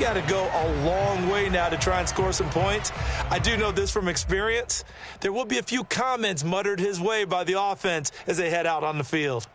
got to go a long way now to try and score some points. I do know this from experience. There will be a few comments muttered his way by the offense as they head out on the field.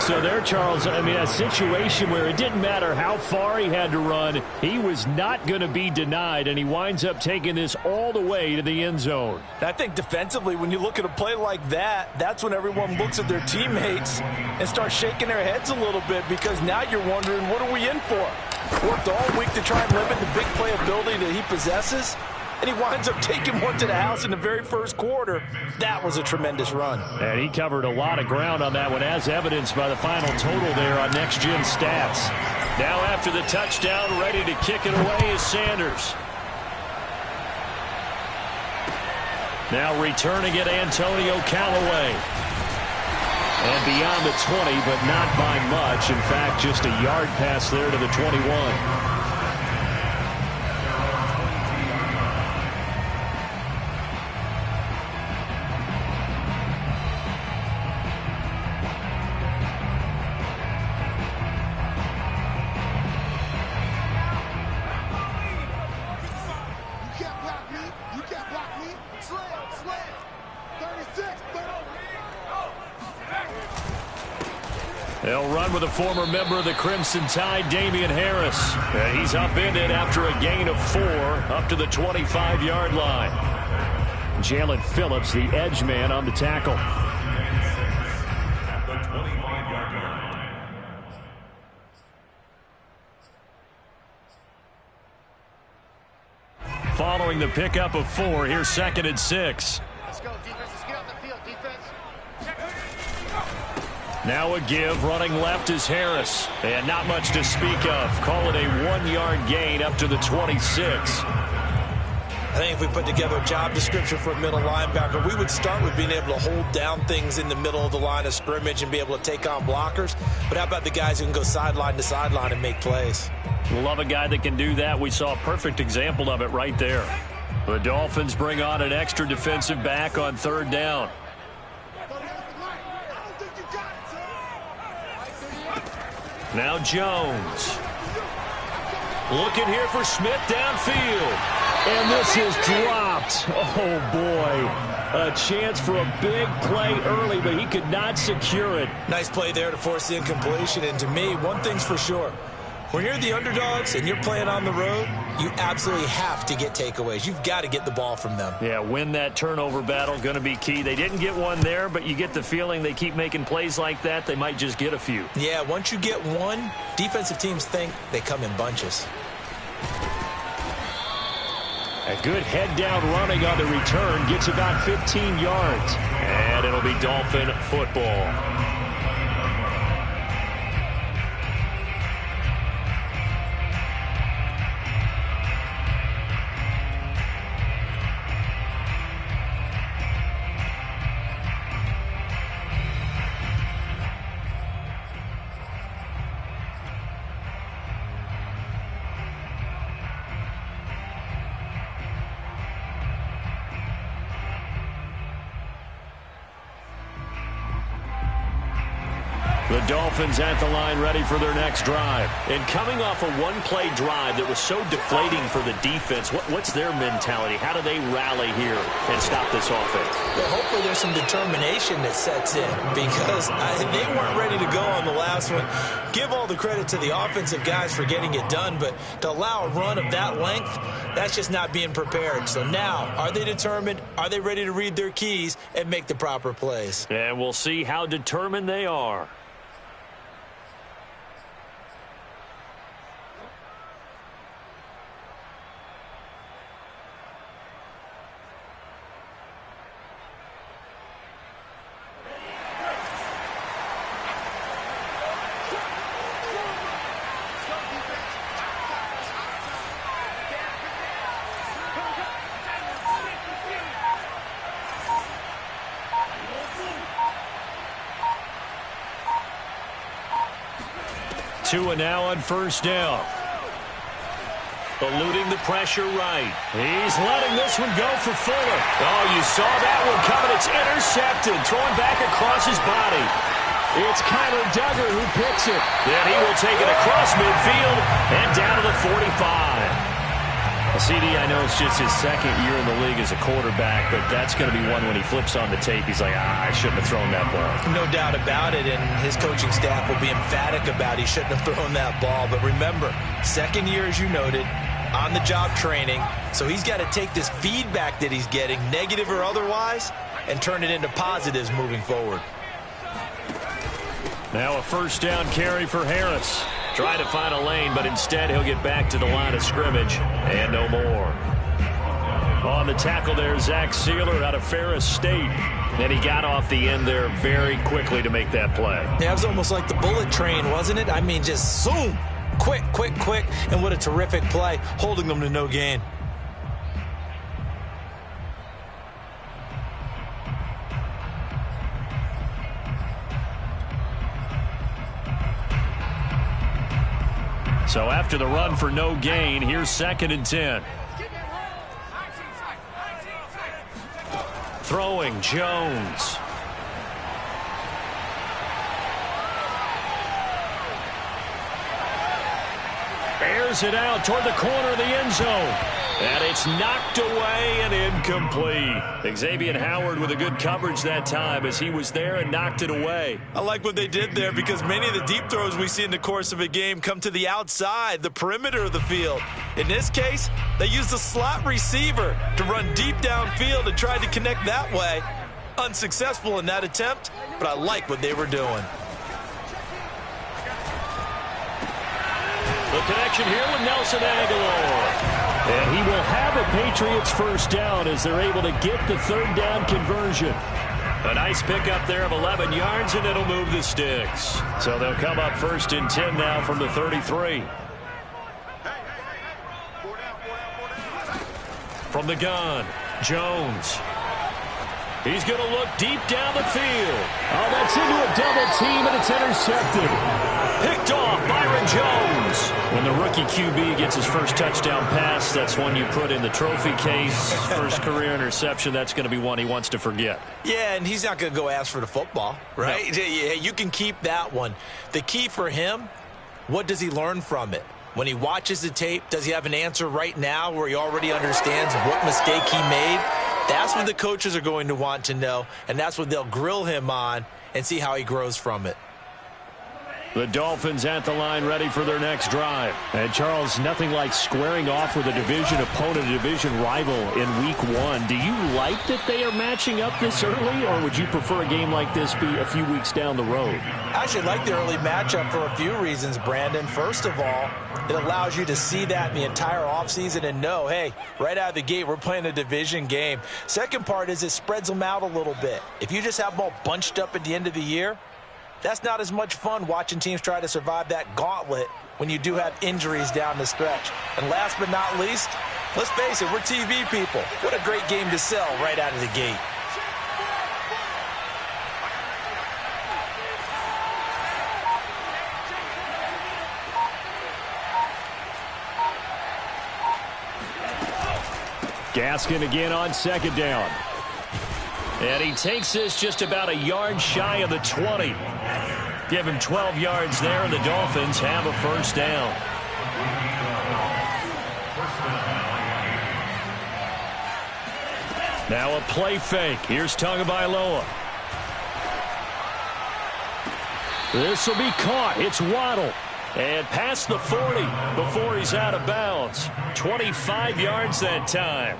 So there, Charles, I mean, a situation where it didn't matter how far he had to run, he was not going to be denied, and he winds up taking this all the way to the end zone. I think defensively, when you look at a play like that, that's when everyone looks at their teammates and starts shaking their heads a little bit, because now you're wondering, what are we in for? Worked all week to try and limit the big play ability that he possesses, and he winds up taking one to the house in the very first quarter. That was a tremendous run. And he covered a lot of ground on that one, as evidenced by the final total there on Next Gen Stats. Now after the touchdown, ready to kick it away is Sanders. Now returning it, Antonio Callaway. And beyond the 20, but not by much. In fact, just a yard pass there to the 21. They'll run with a former member of the Crimson Tide, Damian Harris. And he's upended after a gain of 4 up to the 25-yard line. Jalen Phillips, the edge man, on the tackle. Following the pickup of 4, here's 2nd and 6. Let's go, defense. Let's get off the field, defense. Now a give, running left is Harris. And not much to speak of. Call it a 1-yard gain up to the 26. I think if we put together a job description for a middle linebacker, we would start with being able to hold down things in the middle of the line of scrimmage and be able to take on blockers. But how about the guys who can go sideline to sideline and make plays? Love a guy that can do that. We saw a perfect example of it right there. The Dolphins bring on an extra defensive back on 3rd down. Now Jones. Looking here for Smith downfield. And this is dropped. Oh, boy. A chance for a big play early, but he could not secure it. Nice play there to force the incompletion. And to me, one thing's for sure. When you're the underdogs and you're playing on the road, you absolutely have to get takeaways. You've got to get the ball from them. Yeah, win that turnover battle, going to be key. They didn't get one there, but you get the feeling they keep making plays like that, they might just get a few. Yeah, once you get one, defensive teams think they come in bunches. A good head-down running on the return, gets about 15 yards. And it'll be Dolphin football. The Dolphins at the line ready for their next drive. And coming off a one-play drive that was so deflating for the defense, what's their mentality? How do they rally here and stop this offense? Well, hopefully there's some determination that sets in because they weren't ready to go on the last one. Give all the credit to the offensive guys for getting it done, but to allow a run of that length, that's just not being prepared. So now, are they determined? Are they ready to read their keys and make the proper plays? And we'll see how determined they are. Tua now on first down. Eluding the pressure right. He's letting this one go for Fuller. Oh, you saw that one coming. It's intercepted. Throwing back across his body. It's Kyler Duggar who picks it. Then he will take it across midfield and down to the 45. CD, I know it's just his second year in the league as a quarterback, but that's going to be one when he flips on the tape. He's like, I shouldn't have thrown that ball. No doubt about it, and his coaching staff will be emphatic about he shouldn't have thrown that ball. But remember, second year, as you noted, on-the-job training, so he's got to take this feedback that he's getting, negative or otherwise, and turn it into positives moving forward. Now a first down carry for Harris. Trying to find a lane, but instead he'll get back to the line of scrimmage and no more. On the tackle there, Zach Sealer out of Ferris State. And he got off the end there very quickly to make that play. Yeah, it was almost like the bullet train, wasn't it? I mean, just zoom. Quick, quick, quick. And what a terrific play, holding them to no gain. So after the run for no gain, here's 2nd and 10. Throwing, Jones. Airs it out toward the corner of the end zone. And it's knocked away and incomplete. Xavier Howard with a good coverage that time as he was there and knocked it away. I like what they did there because many of the deep throws we see in the course of a game come to the outside, the perimeter of the field. In this case, they used a slot receiver to run deep downfield and tried to connect that way. Unsuccessful in that attempt, but I like what they were doing. The connection here with Nelson Agholor. And he will have a Patriots first down as they're able to get the third down conversion. A nice pickup there of 11 yards, and it'll move the sticks. So they'll come up 1st and 10 now from the 33. From the gun, Jones. He's going to look deep down the field. Oh, that's into a double team, and it's intercepted. Picked off Byron Jones. When the rookie QB gets his first touchdown pass, that's one you put in the trophy case. First career interception, that's going to be one he wants to forget. Yeah, and he's not going to go ask for the football, right? No. Yeah, you can keep that one. The key for him, what does he learn from it? When he watches the tape, does he have an answer right now where he already understands what mistake he made? That's what the coaches are going to want to know, and that's what they'll grill him on and see how he grows from it. The Dolphins at the line ready for their next drive. And Charles, nothing like squaring off with a division opponent, a division rival in week 1. Do you like that they are matching up this early, or would you prefer a game like this be a few weeks down the road? I actually like the early matchup for a few reasons, Brandon. First of all, it allows you to see that in the entire offseason and know, hey, right out of the gate, we're playing a division game. Second part is it spreads them out a little bit. If you just have them all bunched up at the end of the year, that's not as much fun watching teams try to survive that gauntlet when you do have injuries down the stretch. And last but not least, let's face it, we're TV people. What a great game to sell right out of the gate. Gaskin again on 2nd down. And he takes this just about a yard shy of the 20. Give him 12 yards there, and the Dolphins have a first down. Now a play fake. Here's Tagovailoa. This will be caught. It's Waddle. And past the 40 before he's out of bounds. 25 yards that time.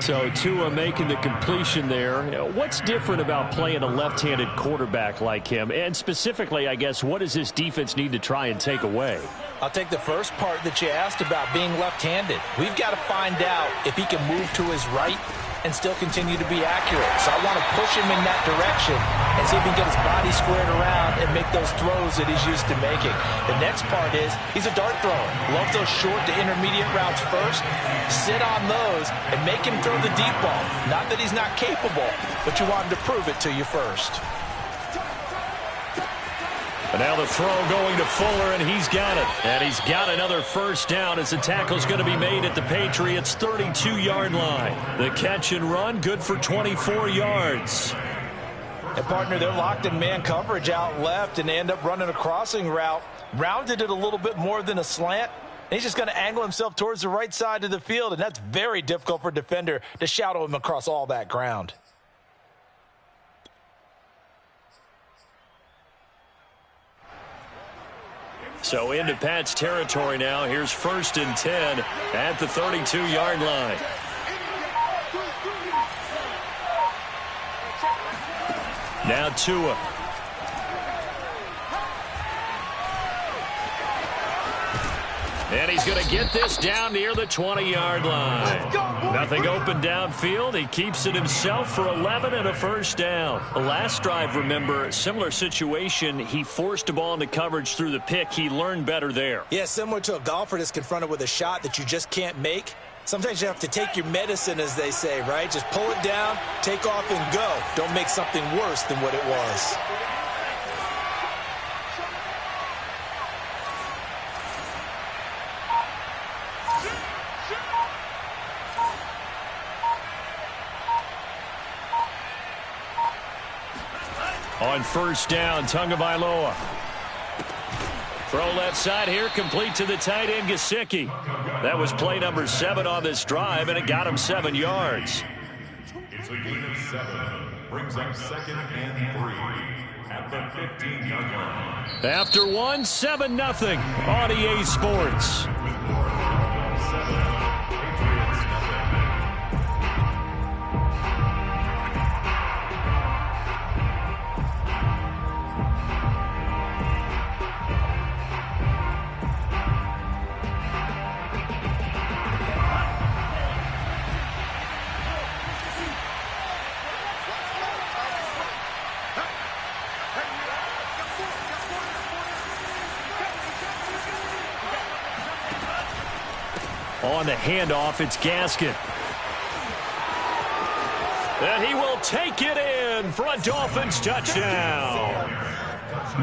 So Tua making the completion there. What's different about playing a left-handed quarterback like him? And specifically, I guess, what does this defense need to try and take away? I'll take the first part that you asked about being left-handed. We've got to find out if he can move to his right and still continue to be accurate. So I want to push him in that direction and see if he can get his body squared around and make those throws that he's used to making. The next part is he's a dart thrower. Loves those short to intermediate routes first. Sit on those and make him throw the deep ball. Not that he's not capable, but you want him to prove it to you first. And now the throw going to Fuller, and he's got it. And he's got another first down as the tackle's going to be made at the Patriots' 32-yard line. The catch and run, good for 24 yards. And, partner, they're locked in man coverage out left, and they end up running a crossing route. Rounded it a little bit more than a slant. And he's just going to angle himself towards the right side of the field, and that's very difficult for a defender to shadow him across all that ground. So into Pat's territory now. Here's 1st and 10 at the 32-yard line. Now Tua. And he's going to get this down near the 20-yard line. Nothing open downfield. He keeps it himself for 11 and a first down. The last drive, remember, similar situation. He forced a ball into coverage through the pick. He learned better there. Yeah, similar to a golfer that's confronted with a shot that you just can't make. Sometimes you have to take your medicine, as they say, right? Just pull it down, take off, and go. Don't make something worse than what it was. On first down, Tagovailoa. Throw left side here, complete to the tight end, Gesicki. That was play number 7 on this drive, and it got him 7 yards. It's a gain of 7. Brings up 2nd and 3 at the 15-yard line. After 1, 7-0 on EA Sports. On the handoff, it's Gaskin. And he will take it in for a Dolphins touchdown.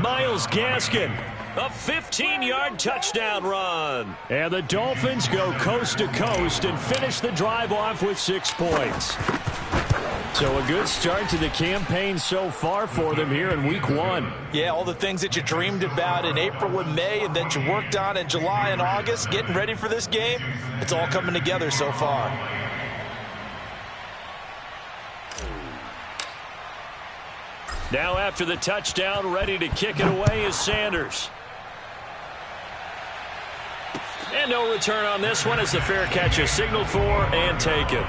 Myles Gaskin, a 15-yard touchdown run. And the Dolphins go coast to coast and finish the drive off with 6 points. So a good start to the campaign so far for them here in week 1. Yeah, all the things that you dreamed about in April and May and that you worked on in July and August, getting ready for this game, it's all coming together so far. Now after the touchdown, ready to kick it away is Sanders. And no return on this one as the fair catch is signaled for and taken.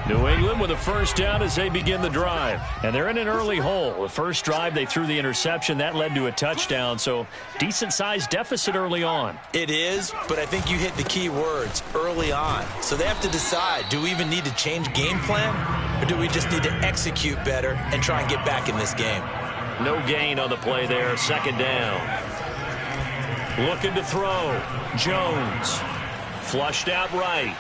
New England with a first down as they begin the drive. And they're in an early hole. The first drive, they threw the interception. That led to a touchdown. So decent-sized deficit early on. It is, but I think you hit the key words, early on. So they have to decide, do we even need to change game plan? Or do we just need to execute better and try and get back in this game? No gain on the play there. 2nd down. Looking to throw. Jones. Flushed out right.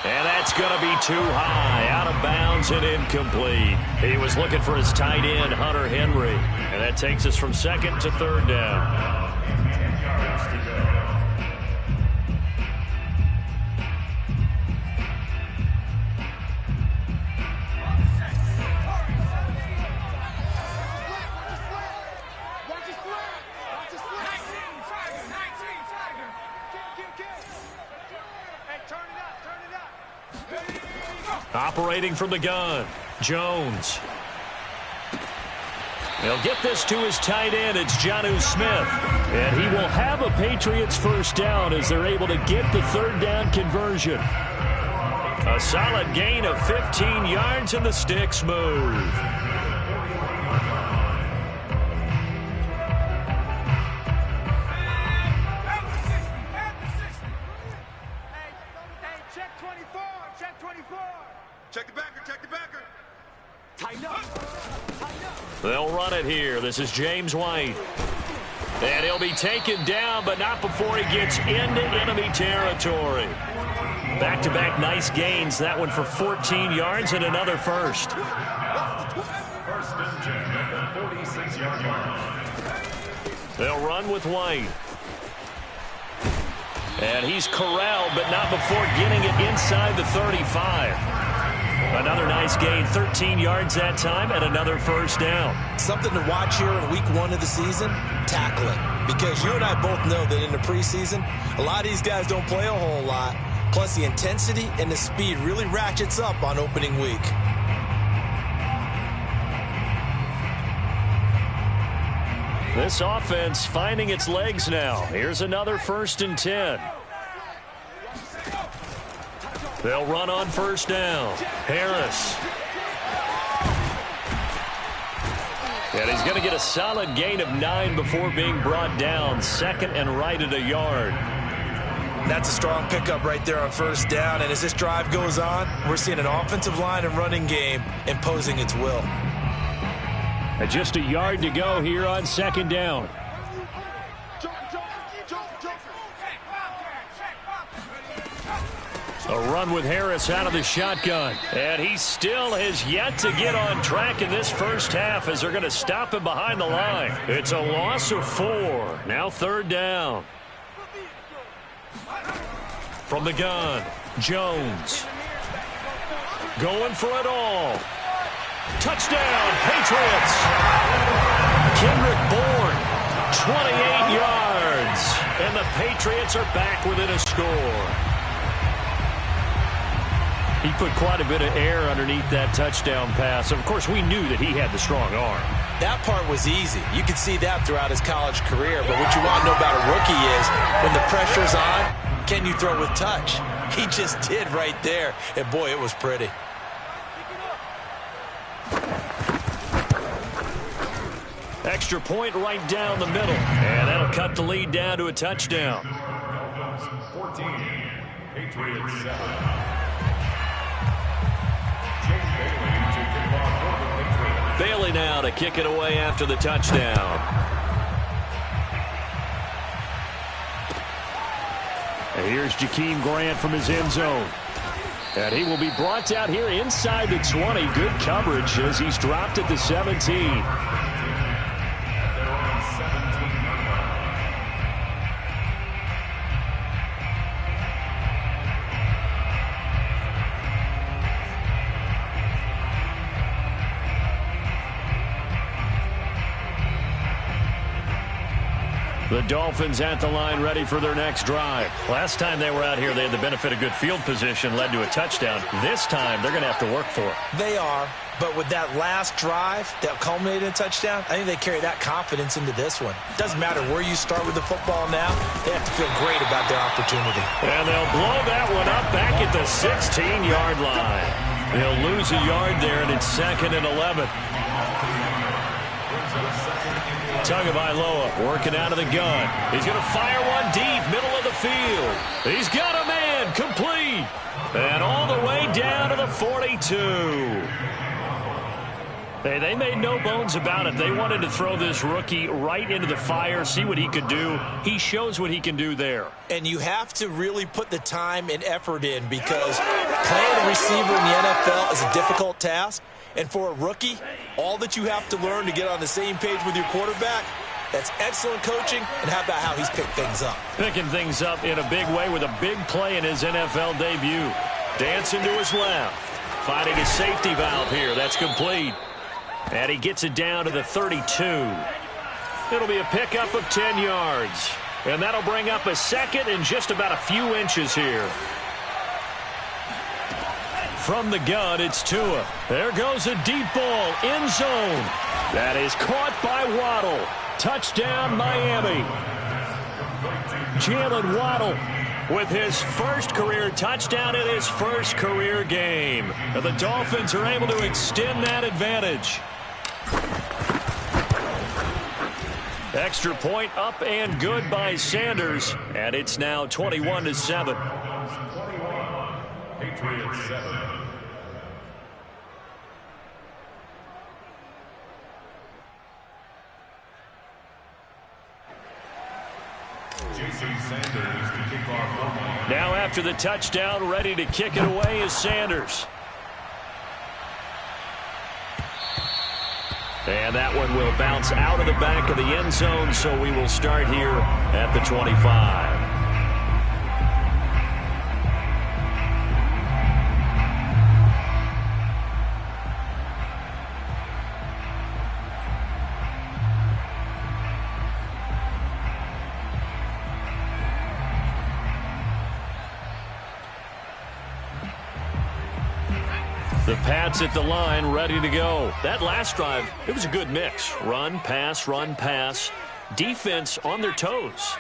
And that It's going to be too high, out of bounds and incomplete. He was looking for his tight end, Hunter Henry. And that takes us from second to third down. Operating from the gun, Jones. He'll get this to his tight end. It's Jonnu Smith. And he will have a Patriots first down as they're able to get the third down conversion. A solid gain of 15 yards and the sticks move. They'll run it here. This is James White. And he'll be taken down, but not before he gets into enemy territory. Back-to-back nice gains. That one for 14 yards and another first. First and 10 at the 46-yard line. They'll run with White. And he's corralled, but not before getting it inside the 35. Another nice gain, 13 yards that time, and another first down. Something to watch here in week 1 of the season, tackling. Because you and I both know that in the preseason, a lot of these guys don't play a whole lot. Plus, the intensity and the speed really ratchets up on opening week. This offense finding its legs now. Here's another first and 10. They'll run on first down. Harris. And he's going to get a solid gain of 9 before being brought down. Second and right at a yard. That's a strong pickup right there on first down. And as this drive goes on, we're seeing an offensive line and running game imposing its will. And just a yard to go here on second down. A run with Harris out of the shotgun. And he still has yet to get on track in this first half as they're going to stop him behind the line. It's a loss of 4. Now third down. From the gun, Jones. Going for it all. Touchdown, Patriots. Kendrick Bourne, 28 yards. And the Patriots are back within a score. He put quite a bit of air underneath that touchdown pass. Of course, we knew that he had the strong arm. That part was easy. You could see that throughout his college career. But what you want to know about a rookie is when the pressure's on, can you throw with touch? He just did right there. And, boy, it was pretty. Extra point right down the middle. And that'll cut the lead down to a touchdown. 14, Patriots 7. Bailey now to kick it away after the touchdown. And here's Jakeem Grant from his end zone. And he will be brought down here inside the 20. Good coverage as he's dropped at the 17. The Dolphins at the line ready for their next drive. Last time they were out here, they had the benefit of good field position, led to a touchdown. This time, they're going to have to work for it. They are, but with that last drive that culminated in a touchdown, I think they carry that confidence into this one. Doesn't matter where you start with the football now, they have to feel great about their opportunity. And they'll blow that one up back at the 16-yard line. They'll lose a yard there, and it's second and 11. Tagovailoa working out of the gun. He's going to fire one deep, middle of the field. He's got a man, complete. And all the way down to the 42. Hey, they made no bones about it. They wanted to throw this rookie right into the fire, see what he could do. He shows what he can do there. And you have to really put the time and effort in because playing a receiver in the NFL is a difficult task. And for a rookie, all that you have to learn to get on the same page with your quarterback, that's excellent coaching. And how about how he's picked things up? Picking things up in a big way with a big play in his NFL debut. Dancing to his left. Finding a safety valve here. That's complete. And he gets it down to the 32. It'll be a pickup of 10 yards. And that'll bring up a second and just about a few inches here. From the gun, it's Tua. There goes a deep ball, end zone. That is caught by Waddle. Touchdown, Miami. Jalen Waddle with his first career touchdown in his first career game. And the Dolphins are able to extend that advantage. Extra point up and good by Sanders. And it's now 21-7. Patriots 7. Jason Sanders to kick off. Now after the touchdown, ready to kick it away is Sanders. And that one will bounce out of the back of the end zone, so we will start here at the 25. The Pats at the line, ready to go. That last drive, it was a good mix. Run, pass, defense on their toes.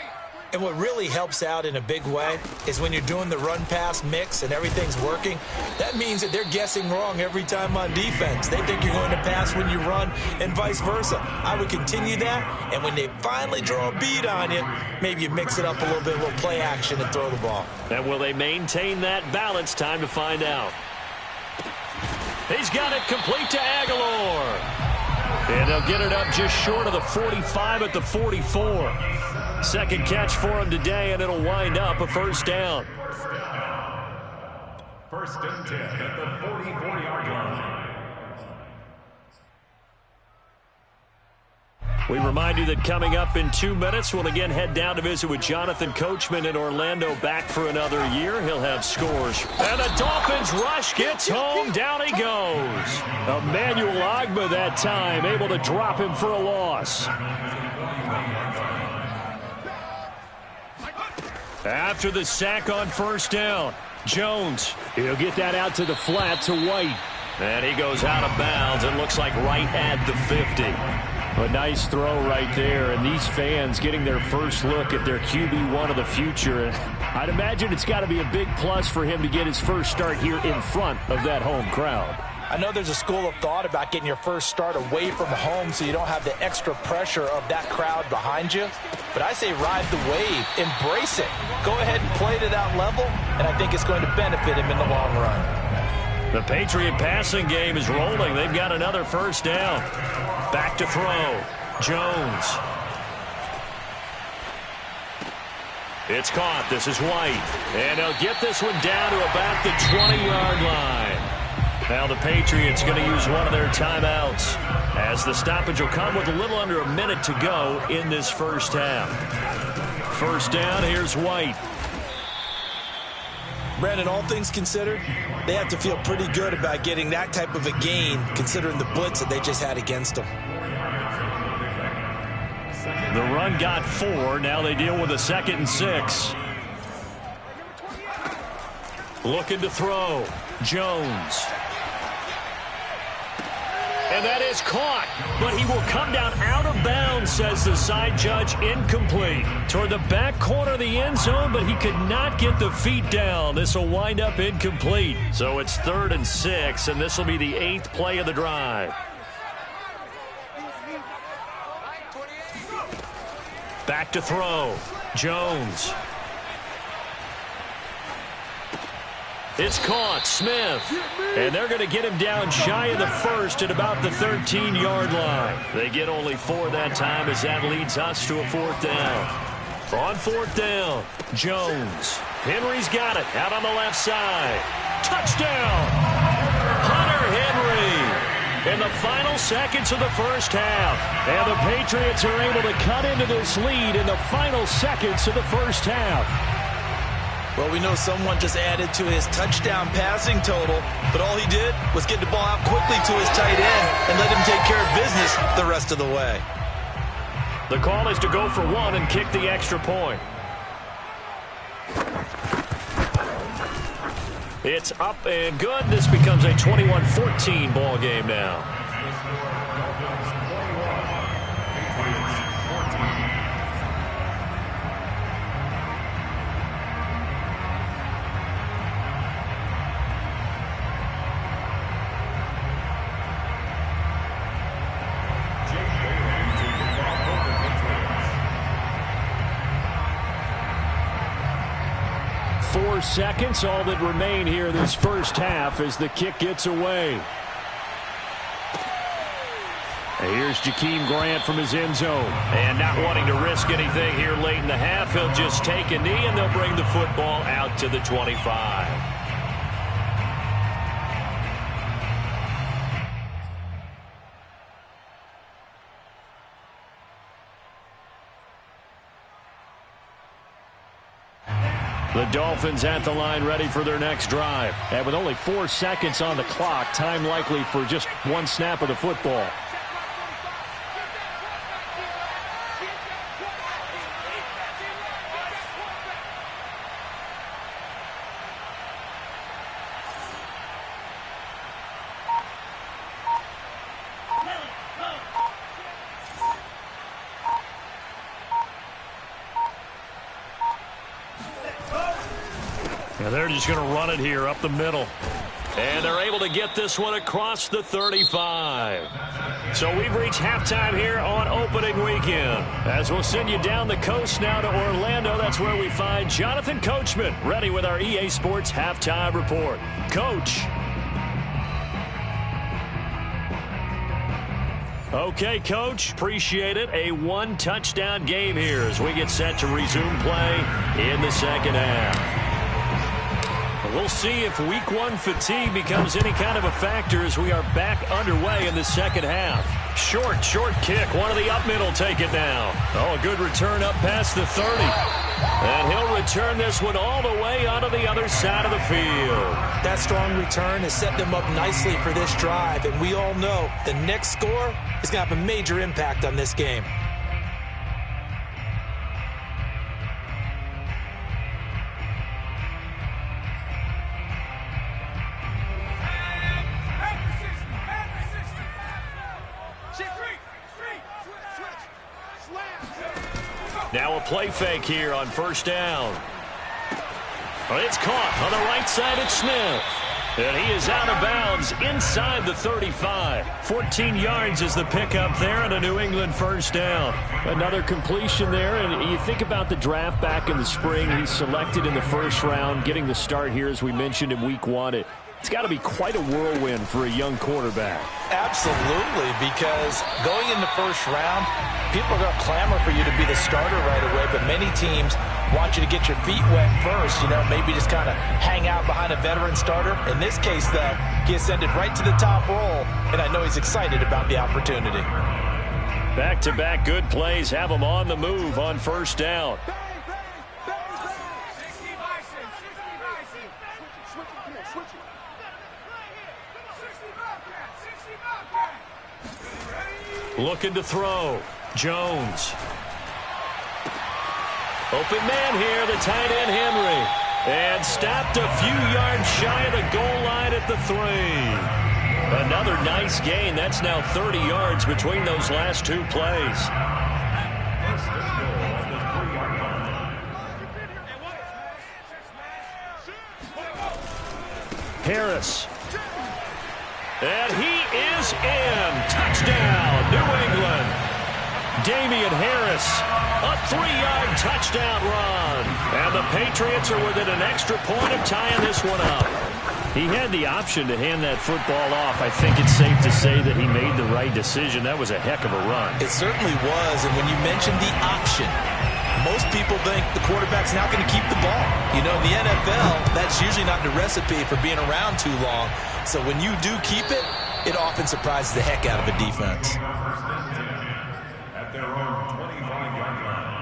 And what really helps out in a big way is when you're doing the run-pass mix and everything's working, that means that they're guessing wrong every time on defense. They think you're going to pass when you run and vice versa. I would continue that, and when they finally draw a beat on you, maybe you mix it up a little bit, a little play action and throw the ball. And will they maintain that balance? Time to find out. He's got it complete to Aguilar. And they'll get it up just short of the 45 at the 44. Second catch for him today, and it'll wind up a first down. First and 10 at the 44-yard line. We remind you that coming up in 2 minutes, we'll again head down to visit with Jonathan Coachman in Orlando, back for another year. He'll have scores. And the Dolphins rush gets home. Down he goes. Emmanuel Ogbah that time, able to drop him for a loss. After the sack on first down, Jones, he'll get that out to the flat to White. And he goes out of bounds. It looks like right at the 50. A nice throw right there, and these fans getting their first look at their QB1 of the future. I'd imagine it's got to be a big plus for him to get his first start here in front of that home crowd. I know there's a school of thought about getting your first start away from home so you don't have the extra pressure of that crowd behind you. But I say ride the wave, embrace it. Go ahead and play to that level, and I think it's going to benefit him in the long run. The Patriot passing game is rolling. They've got another first down. Back to throw. Jones. It's caught. This is White. And they'll get this one down to about the 20-yard line. Now the Patriots going to use one of their timeouts as the stoppage will come with a little under a minute to go in this first half. First down, here's White. Brandon, all things considered, they have to feel pretty good about getting that type of a gain considering the blitz that they just had against them. The run got 4. Now they deal with a 2nd and 6. Looking to throw. Jones. And that is caught, but he will come down out of bounds, says the side judge. Incomplete. Toward the back corner of the end zone, but he could not get the feet down. This will wind up incomplete. So it's 3rd and 6, and this will be the 8th play of the drive. Back to throw. Jones. It's caught. Smith. And they're going to get him down shy of the first at about the 13-yard line. They get only 4 that time as that leads us to a 4th down. On 4th down, Jones. Henry's got it out on the left side. Touchdown! Hunter Henry in the final seconds of the first half. And the Patriots are able to cut into this lead in the final seconds of the first half. Well, we know someone just added to his touchdown passing total, but all he did was get the ball out quickly to his tight end and let him take care of business the rest of the way. The call is to go for 1 and kick the extra point. It's up and good. This becomes a 21-14 ball game now. Seconds, all that remain here this first half as the kick gets away. Here's Jakeem Grant from his end zone. And not wanting to risk anything here late in the half, he'll just take a knee and they'll bring the football out to the 25. The Dolphins at the line ready for their next drive. And with only 4 seconds on the clock, time likely for just 1 snap of the football. They're just going to run it here up the middle. And they're able to get this one across the 35. So we've reached halftime here on opening weekend. As we'll send you down the coast now to Orlando, that's where we find Jonathan Coachman ready with our EA Sports Halftime Report. Coach. Okay, Coach, appreciate it. A 1-touchdown game here as we get set to resume play in the second half. We'll see if week 1 fatigue becomes any kind of a factor as we are back underway in the second half. Short kick. One of the up middle take it now. Oh, a good return up past the 30. And he'll return this one all the way onto the other side of the field. That strong return has set them up nicely for this drive, and we all know the next score is going to have a major impact on this game. Now a play fake here on first down. It's caught on the right side. It's Smith. And he is out of bounds inside the 35. 14 yards is the pickup there and a New England first down. Another completion there. And you think about the draft back in the spring. He's selected in the first round, getting the start here as we mentioned in week 1. It's got to be quite a whirlwind for a young quarterback. Absolutely, because going in the first round, people are going to clamor for you to be the starter right away, but many teams want you to get your feet wet first, maybe just kind of hang out behind a veteran starter. In this case, though, he ascended right to the top roll, and I know he's excited about the opportunity. Back-to-back good plays have him on the move on first down. Looking to throw. Jones. Open man here, the tight end Henry. And stopped a few yards shy of the goal line at the 3. Another nice gain. That's now 30 yards between those last 2 plays. Harris. And he is in. Touchdown, New England. Damian Harris, a 3-yard touchdown run. And the Patriots are within an extra point of tying this one up. He had the option to hand that football off. I think it's safe to say that he made the right decision. That was a heck of a run. It certainly was, and when you mentioned the option, most people think the quarterback's not going to keep the ball. You know, in the NFL, that's usually not the recipe for being around too long. So when you do keep it, it often surprises the heck out of a defense. At their own 25-yard line.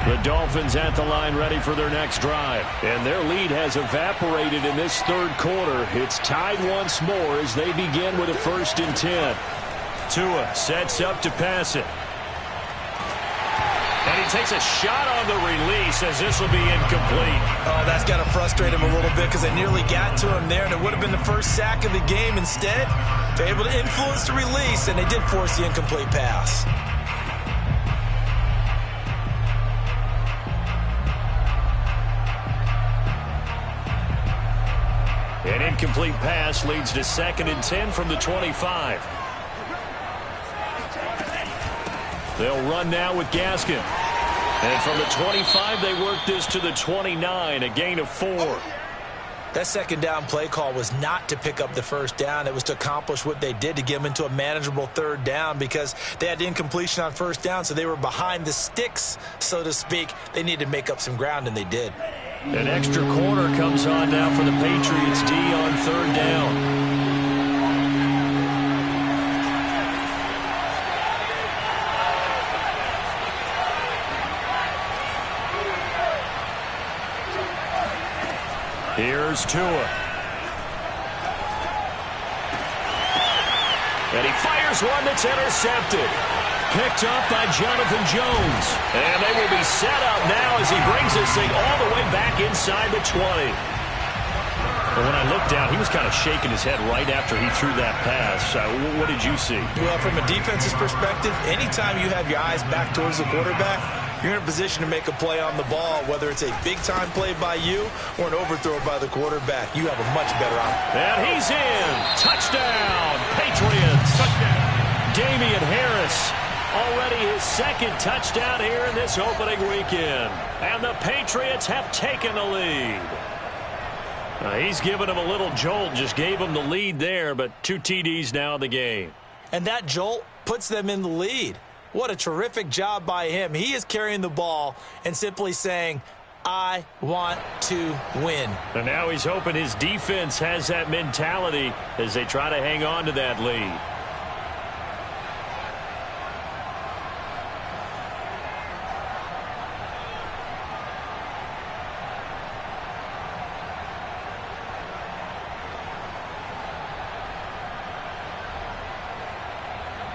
The Dolphins at the line ready for their next drive. And their lead has evaporated in this third quarter. It's tied once more as they begin with a 1st and 10. Tua sets up to pass it. And he takes a shot on the release as this will be incomplete. Oh, that's got to frustrate him a little bit because they nearly got to him there, and it would have been the first sack of the game. Instead, they're able to influence the release, and they did force the incomplete pass. An incomplete pass leads to 2nd and 10 from the 25. They'll run now with Gaskin. And from the 25, they work this to the 29, a gain of 4. That 2nd down play call was not to pick up the 1st down. It was to accomplish what they did, to get them into a manageable 3rd down, because they had incompletion on 1st down, so they were behind the sticks, so to speak. They needed to make up some ground, and they did. An extra corner comes on now for the Patriots D on 3rd down. Here's Tua. And he fires one that's intercepted. Picked up by Jonathan Jones. And they will be set up now as he brings this thing all the way back inside the 20. But when I looked down, he was kind of shaking his head right after he threw that pass. What did you see? Well, from a defense's perspective, anytime you have your eyes back towards the quarterback, you're in a position to make a play on the ball, whether it's a big-time play by you or an overthrow by the quarterback. You have a much better option. And he's in. Touchdown, Patriots. Touchdown. Damian Harris. Already his 2nd touchdown here in this opening weekend. And the Patriots have taken the lead. He's given him a little jolt, just gave him the lead there, but 2 TDs now in the game. And that jolt puts them in the lead. What a terrific job by him. He is carrying the ball and simply saying, I want to win. And now he's hoping his defense has that mentality as they try to hang on to that lead.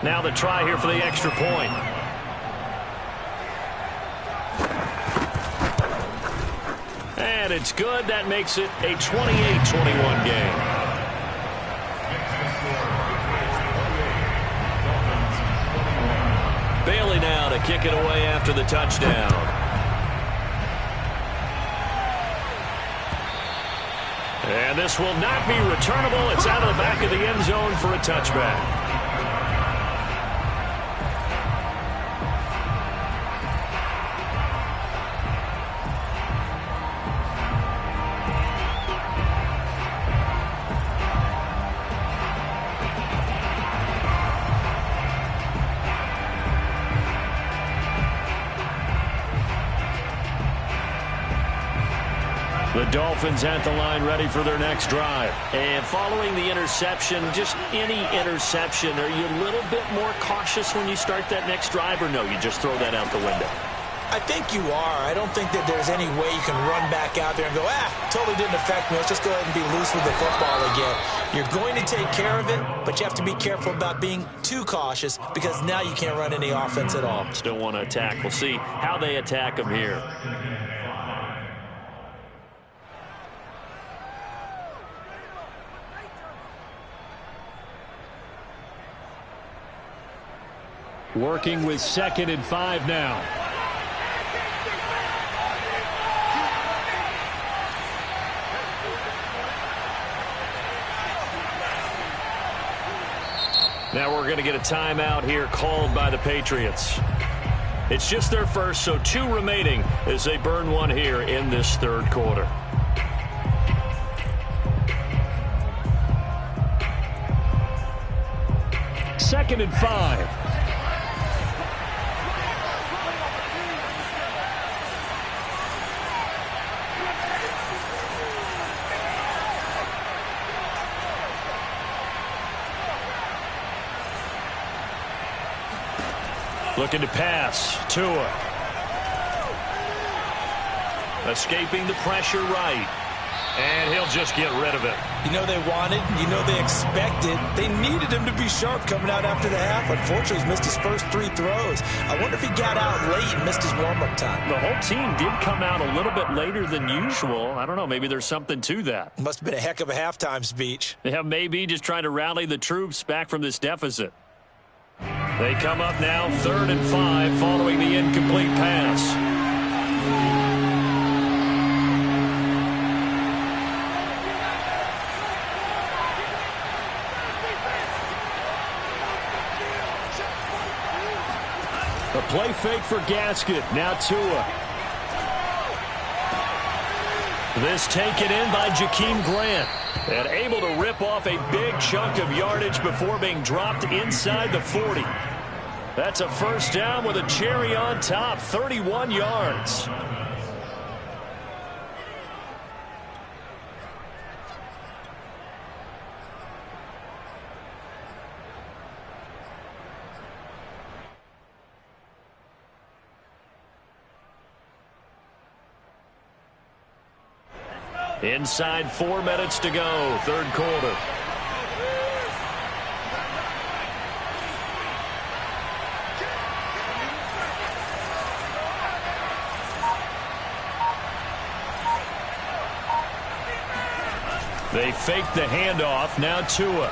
Now the try here for the extra point. And it's good. That makes it a 28-21 game. Bailey now to kick it away after the touchdown. And this will not be returnable. It's out of the back of the end zone for a touchback. The Dolphins at the line ready for their next drive. And following the interception, just any interception, are you a little bit more cautious when you start that next drive, or no, you just throw that out the window? I think you are. I don't think that there's any way you can run back out there and go, totally didn't affect me. Let's just go ahead and be loose with the football again. You're going to take care of it, but you have to be careful about being too cautious because now you can't run any offense at all. Still want to attack. We'll see how they attack them here. Working with 2nd and 5 now. Now we're going to get a timeout here called by the Patriots. It's just their first, so 2 remaining as they burn one here in this third quarter. Second and 5. Looking to pass. Tua. Escaping the pressure right. And he'll just get rid of it. You know they wanted, you know they expected. They needed him to be sharp coming out after the half. Unfortunately, he's missed his first 3 throws. I wonder if he got out late and missed his warm-up time. The whole team did come out a little bit later than usual. I don't know, maybe there's something to that. Must have been a heck of a halftime speech. Yeah, maybe just trying to rally the troops back from this deficit. They come up now 3rd and 5 following the incomplete pass. A play fake for Gasket. Now Tua. This taken in by Jakeem Grant. And able to rip off a big chunk of yardage before being dropped inside the 40. That's a first down with a cherry on top, 31 yards. Inside 4 minutes to go, third quarter. They fake the handoff. Now Tua.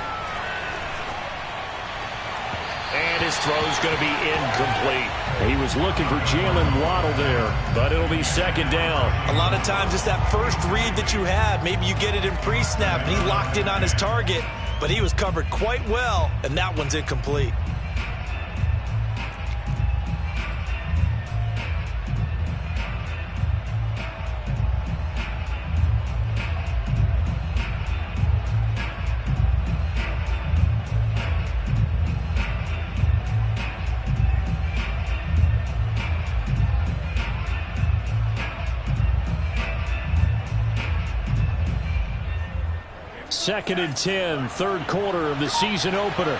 And his throw's going to be incomplete. He was looking for Jalen Waddle there, but it'll be second down. A lot of times it's that first read that you have. Maybe you get it in pre-snap, and he locked in on his target, but he was covered quite well, and that one's incomplete. Second and 10, third quarter of the season opener.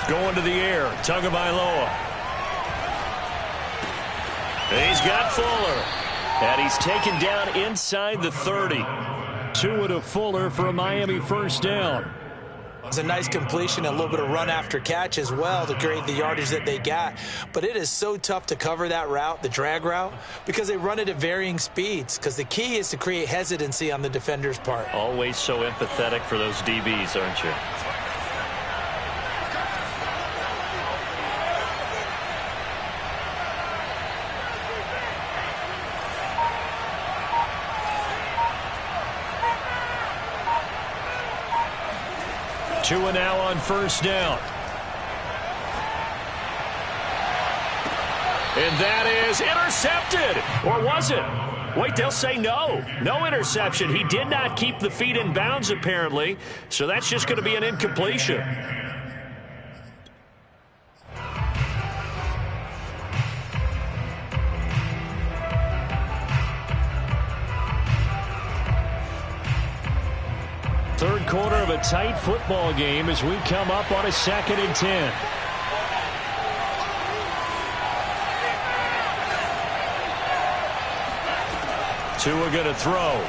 Going to the air, Tagovailoa. He's got Fuller. And he's taken down inside the 30. Tua to Fuller for a Miami first down. It's a nice completion, a little bit of run after catch as well to create the yardage that they got. But it is so tough to cover that route, the drag route, because they run it at varying speeds. Because the key is to create hesitancy on the defender's part. Always so empathetic for those DBs, aren't you? Tua now on first down. And that is intercepted. Or was it? Wait, they'll say no. No interception. He did not keep the feet in bounds, apparently. So that's just going to be an incompletion. Third quarter of a tight football game as we come up on a 2nd and 10. Tua going to throw.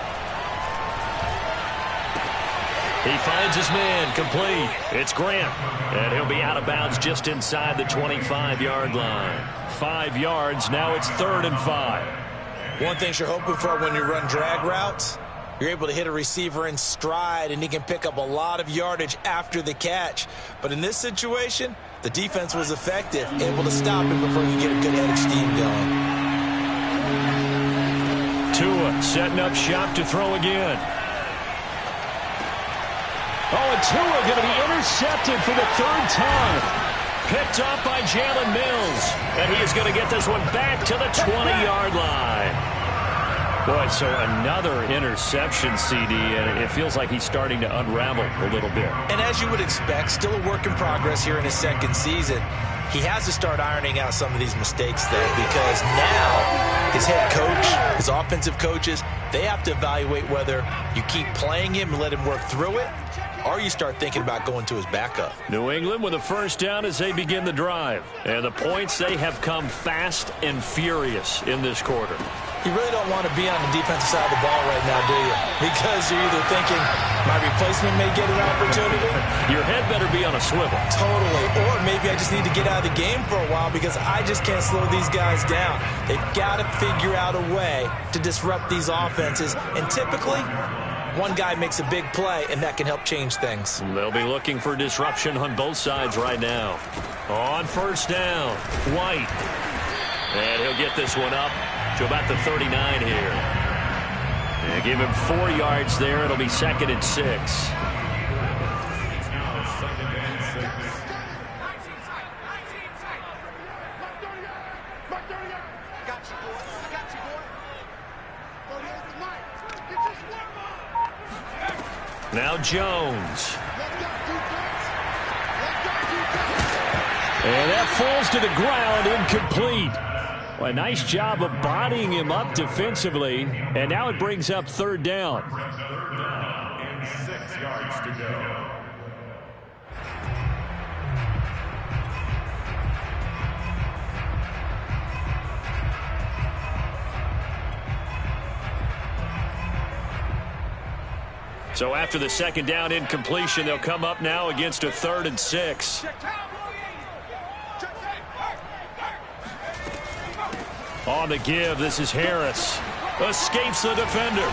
He finds his man, complete. It's Grant, and he'll be out of bounds just inside the 25-yard line. 5 yards, now it's 3rd and 5. One thing you're hoping for when you run drag routes, you're able to hit a receiver in stride, and he can pick up a lot of yardage after the catch. But in this situation, the defense was effective, able to stop him before you get a good head of steam going. Tua setting up shop to throw again. Oh, and Tua going to be intercepted for the third time. Picked up by Jalen Mills. And he is going to get this one back to the 20-yard line. Boy, so another interception, CD, and it feels like he's starting to unravel a little bit. And as you would expect, still a work in progress here in his second season. He has to start ironing out some of these mistakes, though, because now his head coach, his offensive coaches, they have to evaluate whether you keep playing him and let him work through it, or you start thinking about going to his backup. New England with a first down as they begin the drive. And the points, they have come fast and furious in this quarter. You really don't want to be on the defensive side of the ball right now, do you? Because you're either thinking, my replacement may get an opportunity. Your head better be on a swivel. Totally. Or maybe I just need to get out of the game for a while because I just can't slow these guys down. They've got to figure out a way to disrupt these offenses. And typically, one guy makes a big play, and that can help change things. They'll be looking for disruption on both sides right now. On first down, White. And he'll get this one up to about the 39 here. And give him 4 yards there. It'll be 2nd and 6. Now Jones. And that falls to the ground, incomplete. Well, a nice job of bodying him up defensively. And now it brings up 3rd down. 3rd down and 6 yards to go. So after the 2nd down incompletion, they'll come up now against a 3rd and 6. On the give, this is Harris. Escapes the defender.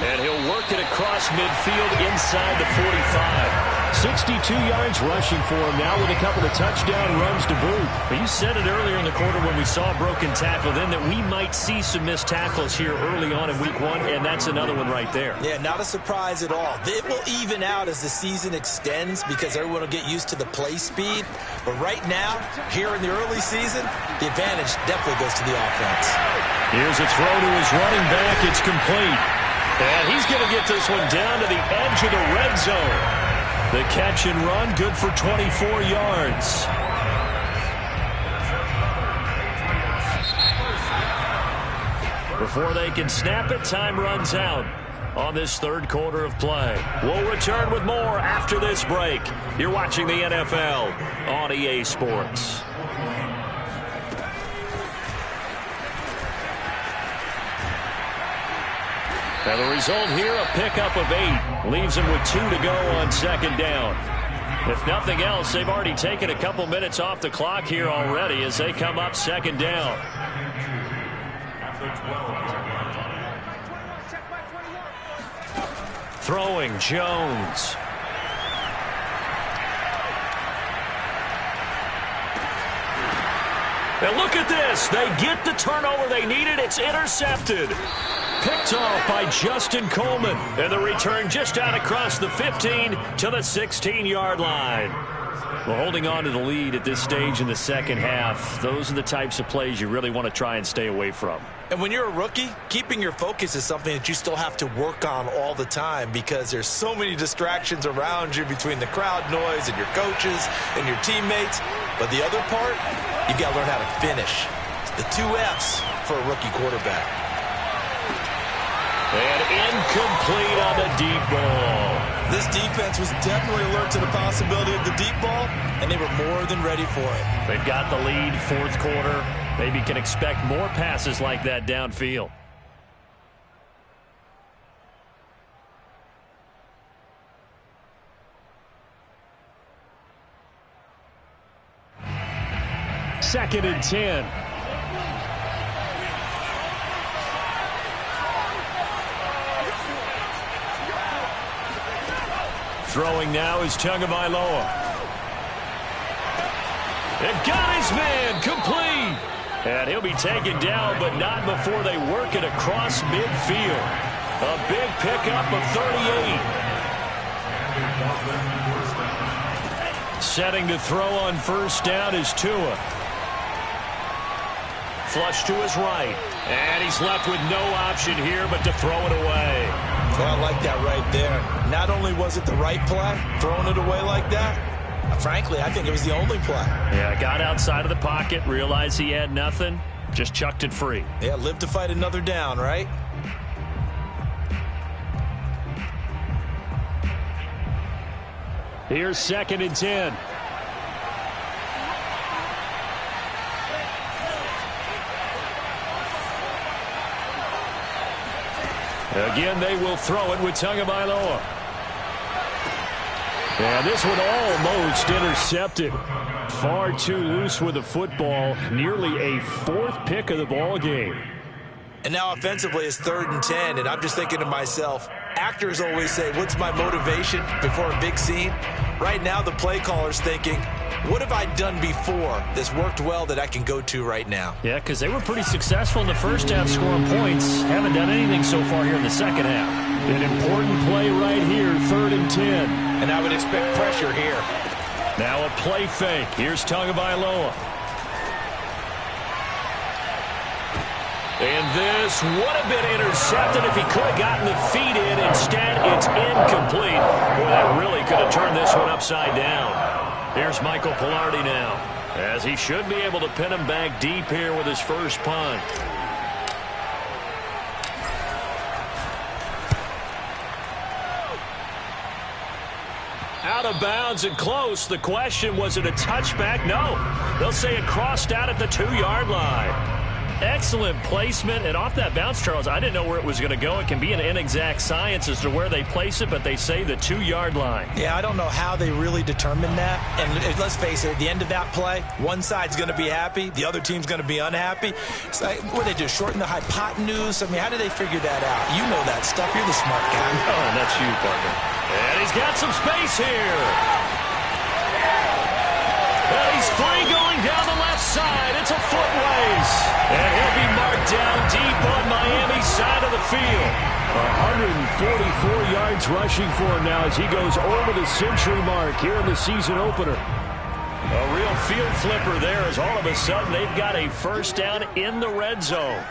And he'll work it across midfield inside the 45. 62 yards rushing for him now with a couple of touchdown runs to boot. But you said it earlier in the quarter when we saw a broken tackle then that we might see some missed tackles here early on in week 1, and that's another one right there. Yeah, not a surprise at all. It will even out as the season extends because everyone will get used to the play speed. But right now, here in the early season, the advantage definitely goes to the offense. Here's a throw to his running back. It's complete. And he's going to get this one down to the edge of the red zone. The catch and run, good for 24 yards. Before they can snap it, time runs out on this 3rd quarter of play. We'll return with more after this break. You're watching the NFL on EA Sports. And the result here, a pickup of 8. Leaves them with 2 to go on 2nd down. If nothing else, they've already taken a couple minutes off the clock here already as they come up 2nd down. Throwing, Jones. And look at this. They get the turnover they needed. It's intercepted. Picked off by Justin Coleman. And the return just out across the 15 to the 16-yard line. Well, holding on to the lead at this stage in the second half, those are the types of plays you really want to try and stay away from. And when you're a rookie, keeping your focus is something that you still have to work on all the time because there's so many distractions around you between the crowd noise and your coaches and your teammates. But the other part, you've got to learn how to finish. The 2 F's for a rookie quarterback. And incomplete on the deep ball. This defense was definitely alert to the possibility of the deep ball, and they were more than ready for it. They've got the lead, 4th quarter. Maybe can expect more passes like that downfield. Second and 10. Throwing now is Tagovailoa. And got his man complete. And he'll be taken down, but not before they work it across midfield. A big pickup of 38. Setting to throw on first down is Tua. Flush to his right. And he's left with no option here but to throw it away. Well, I like that right there. Not only was it the right play, throwing it away like that, frankly, I think it was the only play. Yeah, got outside of the pocket, realized he had nothing, just chucked it free. Yeah, live to fight another down, right? Here's 2nd and 10. Again, they will throw it with Tagovailoa. And this one almost intercepted. Far too loose with the football. Nearly a 4th pick of the ball game. And now offensively it's 3rd and 10, and I'm just thinking to myself, actors always say, what's my motivation before a big scene? Right now the play caller's thinking, what have I done before that's worked well that I can go to right now? Yeah, because they were pretty successful in the first half scoring points. Haven't done anything so far here in the second half. An important play right here, 3rd and 10. And I would expect pressure here. Now a play fake. Here's Tagovailoa. And this would have been intercepted if he could have gotten the feet in. Instead, it's incomplete. Boy, that really could have turned this one upside down. Here's Michael Palardy now, as he should be able to pin him back deep here with his first punt. Out of bounds and close. The question, was it a touchback? No. They'll say it crossed out at the 2-yard line. Excellent placement, and off that bounce, Charles, I didn't know where it was going to go. It can be an inexact science as to where they place it, but they say the 2-yard line. Yeah, I don't know how they really determined that. And let's face it, at the end of that play, one side's going to be happy, the other team's going to be unhappy. It's like, what they do, shorten the hypotenuse? I mean, how did they figure that out? You know that stuff. You're the smart guy. Oh, that's you, partner. And he's got some space here. And he's free going down the left side. It's a foot race. And he'll be marked down deep on Miami's side of the field. 144 yards rushing for him now as he goes over the century mark here in the season opener. A real field flipper there as all of a sudden they've got a first down in the red zone.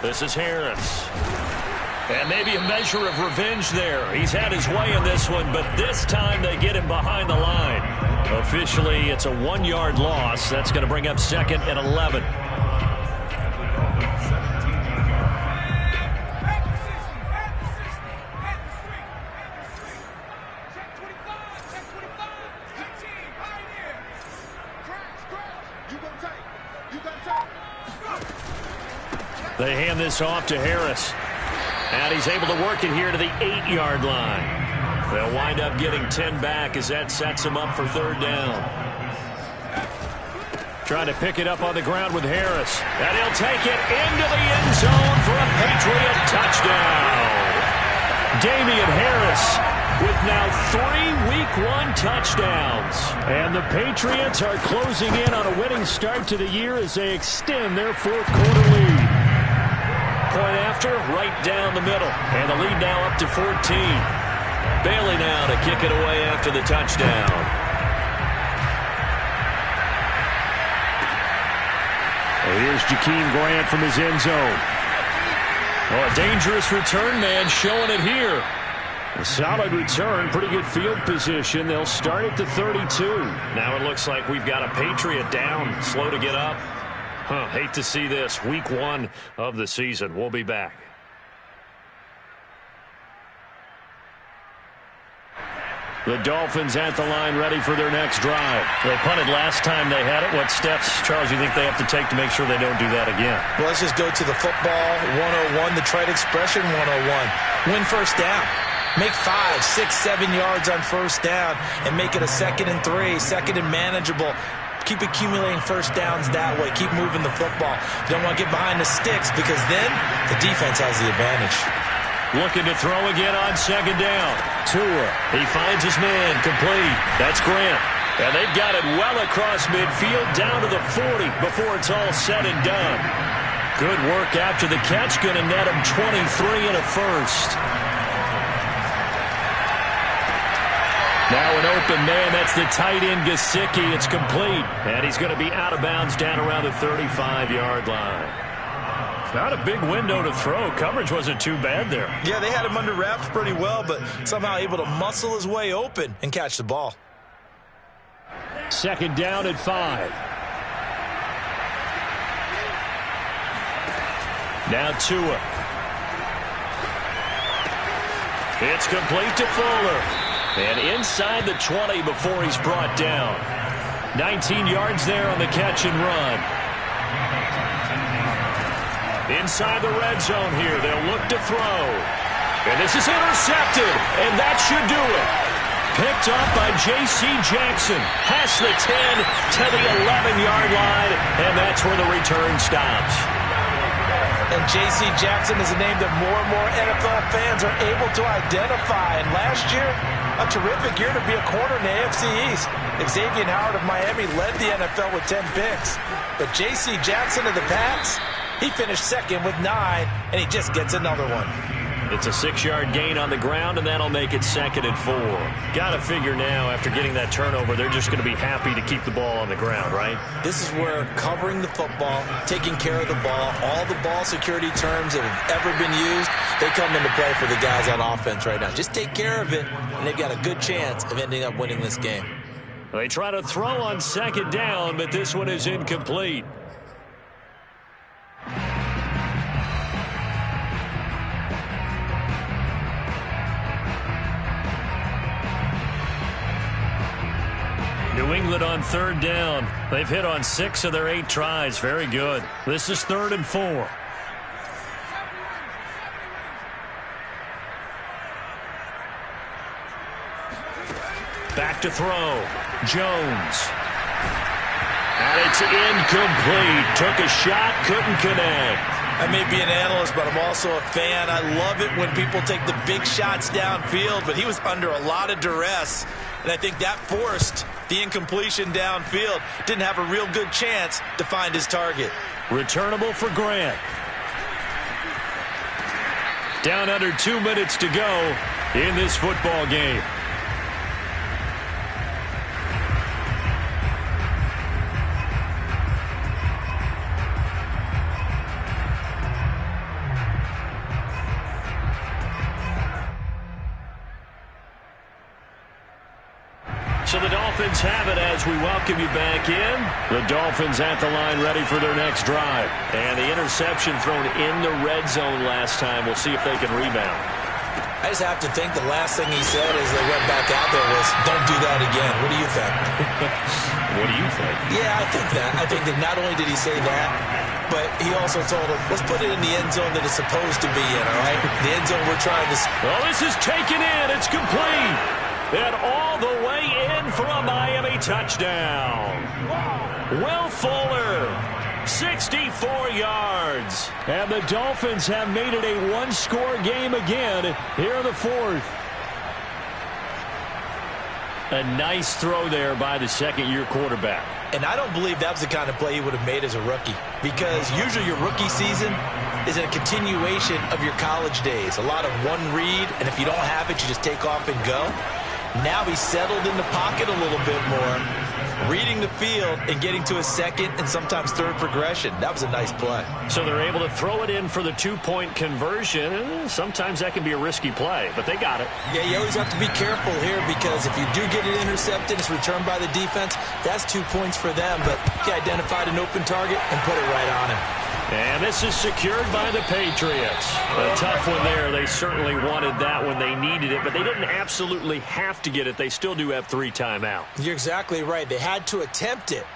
This is Harris. And maybe a measure of revenge there. He's had his way in this one, but this time they get him behind the line. Officially, it's a 1-yard loss. That's going to bring up 2nd and 11. They hand this off to Harris. And he's able to work it here to the 8-yard line. They'll wind up getting 10 back as that sets him up for 3rd down. Trying to pick it up on the ground with Harris. And he'll take it into the end zone for a Patriot touchdown. Damian Harris with now 3 Week 1 touchdowns. And the Patriots are closing in on a winning start to the year as they extend their 4th quarter lead. Point after, right down the middle. And the lead now up to 14. Bailey now to kick it away after the touchdown. Well, here's Jakeem Grant from his end zone. Oh, a dangerous return man showing it here. A solid return, pretty good field position. They'll start at the 32. Now it looks like we've got a Patriot down, slow to get up. Hate to see this. Week 1 of the season. We'll be back. The Dolphins at the line ready for their next drive. They punted last time they had it. What steps, Charles, you think they have to take to make sure they don't do that again? Well, let's just go to the football 101, the trade expression 101. Win first down. Make 5, 6, 7 yards on first down and make it a 2nd and 3, 2nd and manageable. Keep accumulating first downs that way. Keep moving the football. You don't want to get behind the sticks because then the defense has the advantage. Looking to throw again on 2nd down. Tua. He finds his man complete. That's Grant. And they've got it well across midfield down to the 40 before it's all said and done. Good work after the catch. Going to net him 23 and a first. Now an open man. That's the tight end, Gesicki. It's complete. And he's going to be out of bounds down around the 35-yard line. Not a big window to throw. Coverage wasn't too bad there. Yeah, they had him under wraps pretty well, but somehow able to muscle his way open and catch the ball. Second down at 5. Now Tua. It's complete to Fuller. And inside the 20 before he's brought down. 19 yards there on the catch and run. Inside the red zone here, they'll look to throw. And this is intercepted, and that should do it. Picked up by J.C. Jackson. Past the 10 to the 11-yard line, and that's where the return stops. And J.C. Jackson is a name that more and more NFL fans are able to identify. And last year, a terrific year to be a corner in the AFC East. Xavier Howard of Miami led the NFL with 10 picks. But J.C. Jackson of the Pats, he finished second with 9, and he just gets another one. It's a 6-yard gain on the ground, and that'll make it second and 4. Got to figure now, after getting that turnover, they're just going to be happy to keep the ball on the ground, right? This is where covering the football, taking care of the ball, all the ball security terms that have ever been used, they come into play for the guys on offense right now. Just take care of it, and they've got a good chance of ending up winning this game. They try to throw on second down, but this one is incomplete. New England on third down. They've hit on 6 of their 8 tries. Very good. This is 3rd and 4. Back to throw. Jones. And it's incomplete. Took a shot, couldn't connect. I may be an analyst, but I'm also a fan. I love it when people take the big shots downfield, but he was under a lot of duress, and I think that forced the incompletion downfield. Didn't have a real good chance to find his target. Returnable for Grant. Down under 2 minutes to go in this football game. So the Dolphins have it as we welcome you back in. The Dolphins at the line ready for their next drive. And the interception thrown in the red zone last time. We'll see if they can rebound. I just have to think the last thing he said as they went back out there was, don't do that again. What do you think? What do you think? Yeah, I think that. I think that not only did he say that, but he also told him, let's put it in the end zone that it's supposed to be in, all right? The end zone we're trying to... Well, this is taken in. It's complete. And all the way in for a Miami touchdown. Will Fuller, 64 yards. And the Dolphins have made it a one-score game again here in the 4th. A nice throw there by the second-year quarterback. And I don't believe that was the kind of play he would have made as a rookie, because usually your rookie season is a continuation of your college days. A lot of one read, and if you don't have it, you just take off and go. Now he's settled in the pocket a little bit more, reading the field and getting to a second and sometimes third progression. That was a nice play. So they're able to throw it in for the 2-point conversion. Sometimes that can be a risky play, but they got it. Yeah, you always have to be careful here, because if you do get it intercepted, it's returned by the defense, that's 2 points for them. But he identified an open target and put it right on him. And this is secured by the Patriots. A tough one there. They certainly wanted that when they needed it, but they didn't absolutely have to get it. They still do have 3 timeouts. You're exactly right. They had to attempt it.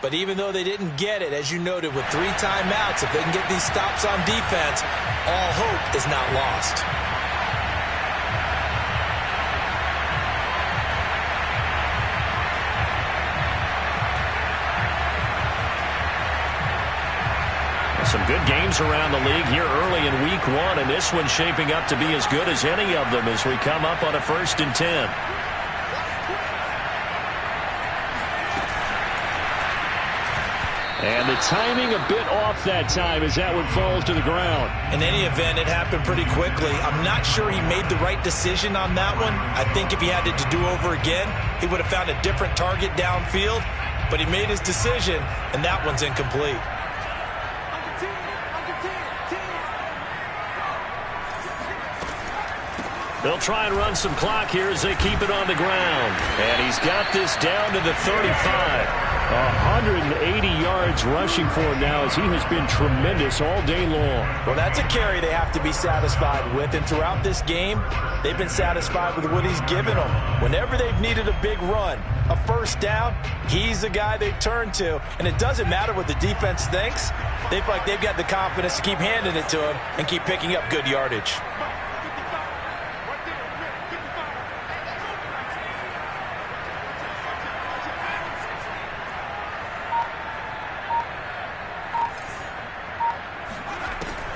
But even though they didn't get it, as you noted, with 3 timeouts, if they can get these stops on defense, all hope is not lost. Some good games around the league here early in week 1, and this one's shaping up to be as good as any of them as we come up on a 1st and 10. And the timing a bit off that time as that one falls to the ground. In any event, it happened pretty quickly. I'm not sure he made the right decision on that one. I think if he had it to do over again, he would have found a different target downfield. But he made his decision, and that one's incomplete. They'll try and run some clock here as they keep it on the ground. And he's got this down to the 35. 180 yards rushing for him now as he has been tremendous all day long. Well, that's a carry they have to be satisfied with. And throughout this game, they've been satisfied with what he's given them. Whenever they've needed a big run, a first down, he's the guy they've turned to. And it doesn't matter what the defense thinks. They feel like they've got the confidence to keep handing it to him and keep picking up good yardage.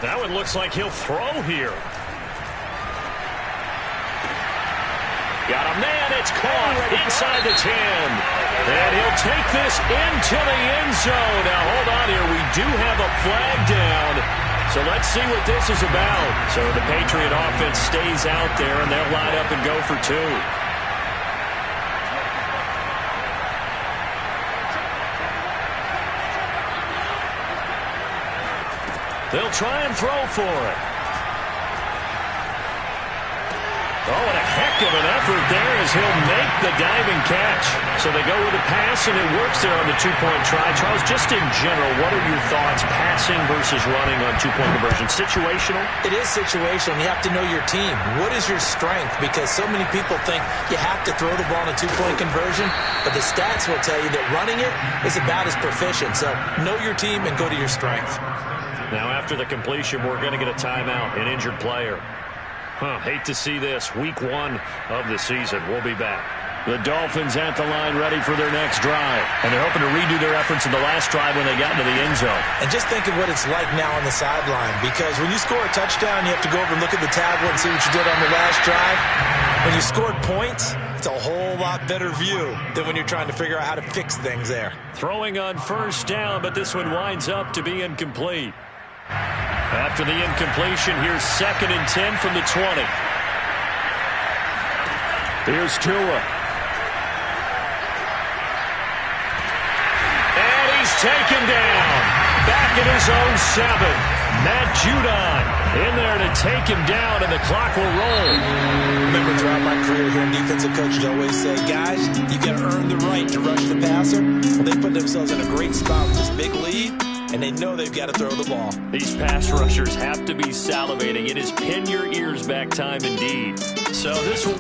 That one looks like he'll throw here. Got a man, it's caught inside the 10. And he'll take this into the end zone. Now, hold on here. We do have a flag down. So let's see what this is about. So the Patriot offense stays out there, and they'll line up and go for two. They'll try and throw for it. Oh, and a heck of an effort there as he'll make the diving catch. So they go with a pass, and it works there on the two-point try. Charles, just in general, what are your thoughts passing versus running on two-point conversion? Situational? It is situational. You have to know your team. What is your strength? Because so many people think you have to throw the ball in a two-point conversion, but the stats will tell you that running it is about as proficient. So know your team and go to your strength. Now, after the completion, we're going to get a timeout, an injured player. Hate to see this. Week 1 of the season. We'll be back. The Dolphins at the line ready for their next drive. And they're hoping to redo their efforts in the last drive when they got into the end zone. And just think of what it's like now on the sideline. Because when you score a touchdown, you have to go over and look at the tablet and see what you did on the last drive. When you scored points, it's a whole lot better view than when you're trying to figure out how to fix things there. Throwing on first down, but this one winds up to be incomplete. After the incompletion, here's 2nd and 10 from the 20. Here's Tua. And he's taken down. Back at his own 7. Matt Judon in there to take him down, and the clock will roll. Remember, throughout my career here in defensive coaches always say, guys, you got to earn the right to rush the passer. Well, they put themselves in a great spot with this big lead, and they know they've got to throw the ball. These pass rushers have to be salivating. It is pin your ears back time indeed. So this will